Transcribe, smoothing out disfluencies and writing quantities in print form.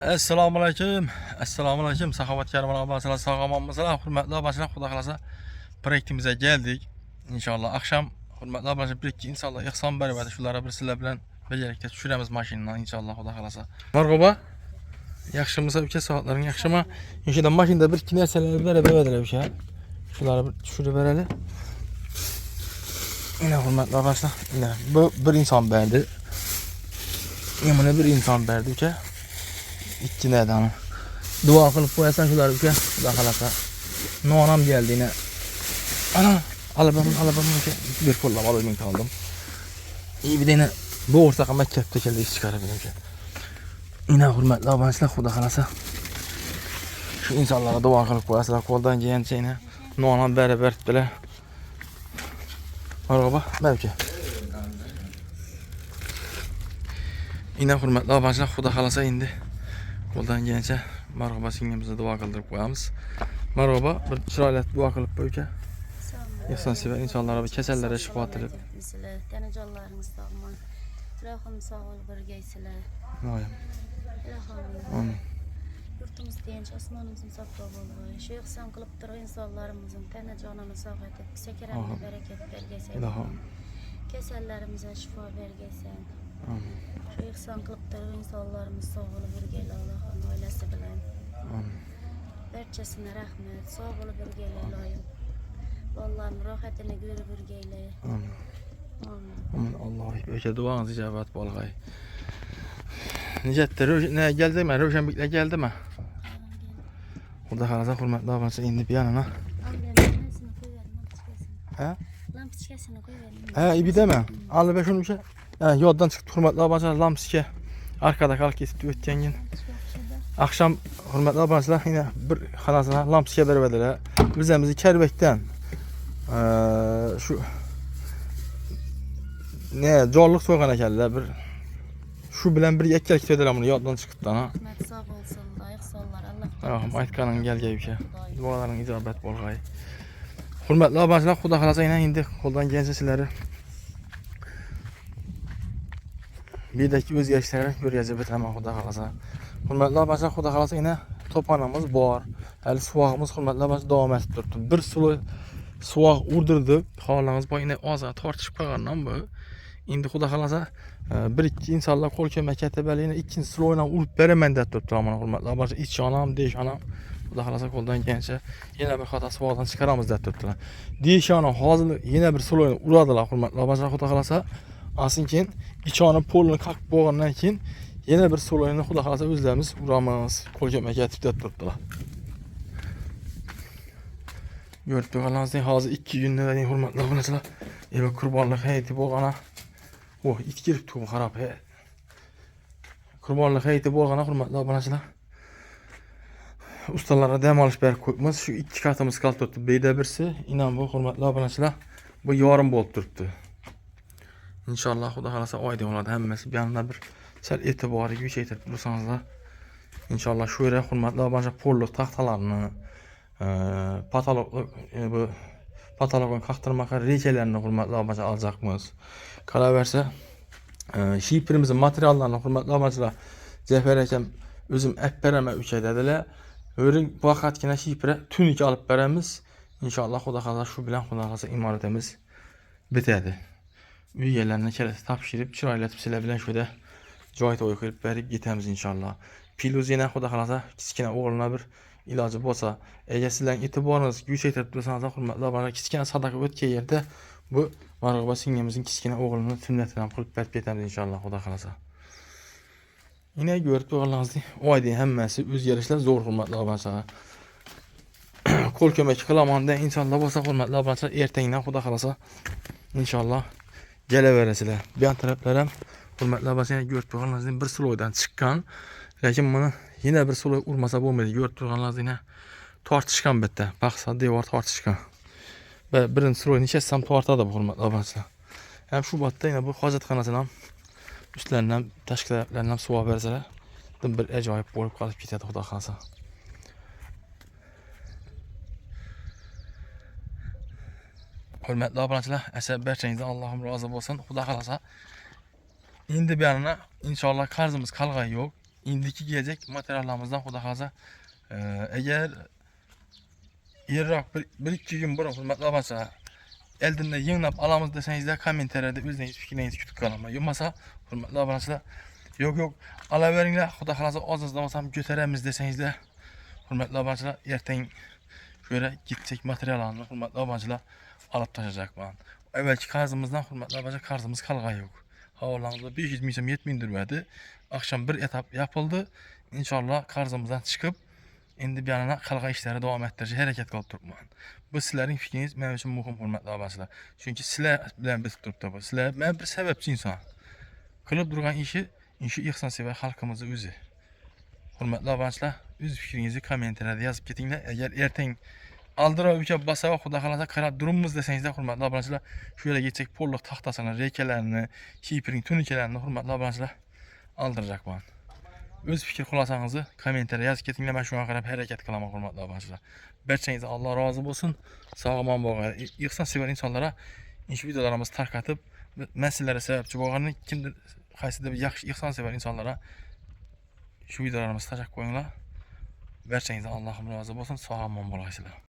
Assalomu alaykum. Assalomu alaykum. Saxovatgar obachilar, sog'omonmisizlar? Hurmatli obachilar, xudo xolasa proyektimizga keldik. Inshaalloh akşam hurmatli obachilar bir ikki insonlar ihson beradi. Shularni bir sizlar bilan birgalikda tushiramiz mashinadan inshaalloh xudo xolasa. Marhaba. Yaxshimisiz uka, soatlaring yaxshimi? O'shadan mashinada bir ikki narsalar beradilar o'sha. Shularni bir tushirib beradi. Mana hurmatli obachilar, mana bu bir inson berdi. Mana bir inson berdi uka. İkki nədən. Dua qılıb qoyasan şuları ki, xudo xolasa. Nonam geldi yine. Ana, alıbam ki bir pullab alayım kaldım. İyi bir dene doğursa ama kepte keldi iş çıkarabilirim ki. Yine hürmetli obachilar, xudo xolasa. Şu insanlara dua qılıb qoyasınlar, qo'ldan kelgancha yine nonam beraber etdilar. Marhaba, belki. Yine hürmetli obachilar, xudo xolasa indi. Qo'ldan kelgancha marhaba singlimizni duo qildirib qo'yamiz. Marhaba, bir chiroyli duo qilib qo'yga. Ehson sevar insonlarga kasallarga shifo tilab. Sizlar tanajonlaringiz sog'man. Ilohim sog'lik birgaysizlar. Amin. Ilohim. Yurtimiz tinch, osmonimiz sopro bo'lsin. Shu ihson qilib turgan insonlarimizning tanajonini sog' etib, sakrani barakat bergaysan. Ilohim. Kasallarimizga shifo bergaysan. Amin. Şu ihsan qilib turgan insonlarimiz sog' bo'lib yurgaylar Allohim oilasi bilan. Amin. Barchasine rahmet, sog' bo'lib yurgaylar Ilohim. Vallahi rohatini ko'rib yurgaylar. Amin. Amin. Amin. Alloh o'sha duoңыз ijobat bo'lg'ay. Nijatda ne geldimi? Ro'shanbeklar geldimi? Xudo xolasa hurmatli obachilar endi bu yanına. Ha? Lampochkasini qo'yib Ha, ibidami? Alib shuni o'sha. Ha, yoddan chiqdi hurmatli obachilar, lampochka arkada qolib ketib o'tgan. Akşam hurmatli obachilar yine bir xonasini lampochka beradilar. Bizimizni Karbekdan şu ne jorliq so'ygan ekanlar bir şu bilan bir yakkalak dedilar buni yoddan chiqibdi ha. sog' bo'lsin, ihsonlar Alloh. Rahim aytganing kelgaycha. Duolaring ijobat bo'lg'ay. Hurmatli obachilar, xudo xolasa yana endi qo'ldan kelgancha sizlarni birdaki o'zgarishlarni ko'rgazib o'taman xudo xolasa. Hurmatli obachilar, xudo xolasa yana to'pxonamiz bor. Hali suvog'imiz hurmatli obachilar davom etib turibdi. Bir suvog' urdirdik. Xolangiz boy yana ozgina tortishib qolgandan bu. Endi xudo xolasa bir ikki insonlar qo'l ko'mak katabali yana ikkinchi suvog'dan urib beraman deb turibdi mana hurmatli obachilar. Ich onam, desh onam xudo xolasa qo'ldan kelgancha yana bir xato suvog'dan chiqaramiz deb turibdilar. Desh onam hozir yana bir suvog'dan uradilar hurmatli obachilar, xudo xolasa. Aslında keyin ichoni polni qaqib bo'lgandan keyin yana bir suvog'ni xudo xolasa o'zlarimiz uramiz. Qo'l ko'mak deb turibdilar. Görüp turganlaringizdek hozir 2 kundan keyin hurmatli obachilar, eva qurbonlik hayiti bo'lgana. Oh, it kiribdi bu xarab. Qurbonlik hayiti bo'lgana hurmatli obachilar. Ustalarga dam olish berib qo'yibmiz. Shu 2 katimiz qolib turibdi. Beyda birsi, inan bu hurmatli obachilar, bu yorim bo'lib turibdi. İnşallah xudo xolasa oydin bo'ladi hammasi. Bu yandan bir sal e'tiboriga kuchaytirib tursanizlar. İnşallah shu yerga hurmatli obachilar pollik taxtalarini, bu patologni qaqtirmaqa rechalarini hurmatli obachilar olacakmiz. Qolaversa, shiprimizning materiallarini hurmatli obachilar Zafer akam o'zim olib beraman o'sha dedilar. O'ring vaqtgina shipra tunik olib beramiz. İnşallah xudo xolasa shu bilan xudo xolasa imoratimiz bitadi. Uy yerlerini kelesi tapşırıp chiroylatib sizlar bilan şurada joy to'y qilib berib ketamiz inshaalloh. Piluz yana xudo xolasa kichkina o'g'lina bir iloji bo'lsa, agar sizlarning e'tiboringiz kuchaytirib tursangiz, hurmatli obachilar, kichkina sadaqa o'tgan yerda bu marg'uba singlimizning kichkina o'g'lini sunnatini qilib berib ketamiz inshaalloh xudo xolasa. Yine ko'rib turganlaringizdek, oyda hammasi o'zgarishlar zo'r hurmatli obachilar. Qo'l ko'mak qilamondan insonlar bo'lsa, hurmatli obachilar, ertangdan xudo xolasa inshaalloh geleveresiler. Bir an taraflarım hurmatli obachilar, ko'rib turganlaringizdek bir suvog'dan chiqqan, lekin buni yana bir suvog' urmasa bo'lmaydi. Ko'rib turganlaringizdek yana tortishgan bitta. Baxsa devor tortishgan. Va birinchi suvog'ni nechasam tortadi bu hurmatli obachilar. Ham shu botda yana bu hojatxonasidan ham ustlaridan tashkilotlaridan ham suvog' bersalar, bir ajoyib bo'lib qolib ketadi xudo xolasa. Hürmetli obachilar, asab barchangizdan Allohim rozi bo'lsin. Xudo xolasa endi bu yanına inshaalloh qarzimiz qolgan yo'q. indiki gelecek materyallarımızdan Xudo xolasa eğer yerrak bir iki gün burun hurmatli abachalar eldinde yığınlap alamız deseniz de kommentariyada özünüz fikrinizi kütüp kalama. Yokmasa hurmatli abachalar yok alaveringlar Xudo xolasa az-azlamasam götüremiz deseniz de hurmatli abachalar erten şöyle gidecek materyallarını hurmatli abachalar alıp taşıyacak ben. Evvelki karzımızdan hurmatli abachalar karzımız kalga yok. Havalarımızda 500 milyon 70 liraydı. Akşam bir etap yapıldı. İnşallah karzımızdan çıkıp endi bir yana kalga işleri devam ettirişe hareket kılıp turibman. Bu sizlerin fikriniz benim için muhim hurmatli abachalar. Çünkü sizler bilen biz turibdi bu. Sizler ben bir sebepçi insan. Kılıp durgan işi ihsansever halkımızı özü. Hurmatli abachalar, öz fikrinizi kommentarlarda yazıp ketinglar. Eğer erten aldıra ülke basa Xudo xolasa qarab durumumuz deseniz de hurmatli abachalar şöyle geçecek polluk tahtasını, reykelerini, şipirin tunikelerini hurmatli abachalar aldıracak ben. Öz fikir xulasanızı kommentarlara yazıp ketinglar. Ben şuna qarab hareket kılamak hurmatli abachalar. Berçenize Allah razı olsun. Sağaman boğar. İhsan sever insanlara iş videolarımızı tarqatıp meselelere sebepçi boğarını kimdir qaysidir bir yaxşı ihsan sever insanlara şu videolarımızı taşak koyunlar. Berçenize Allah'ım razı olsun. Sağaman boğarsınlar.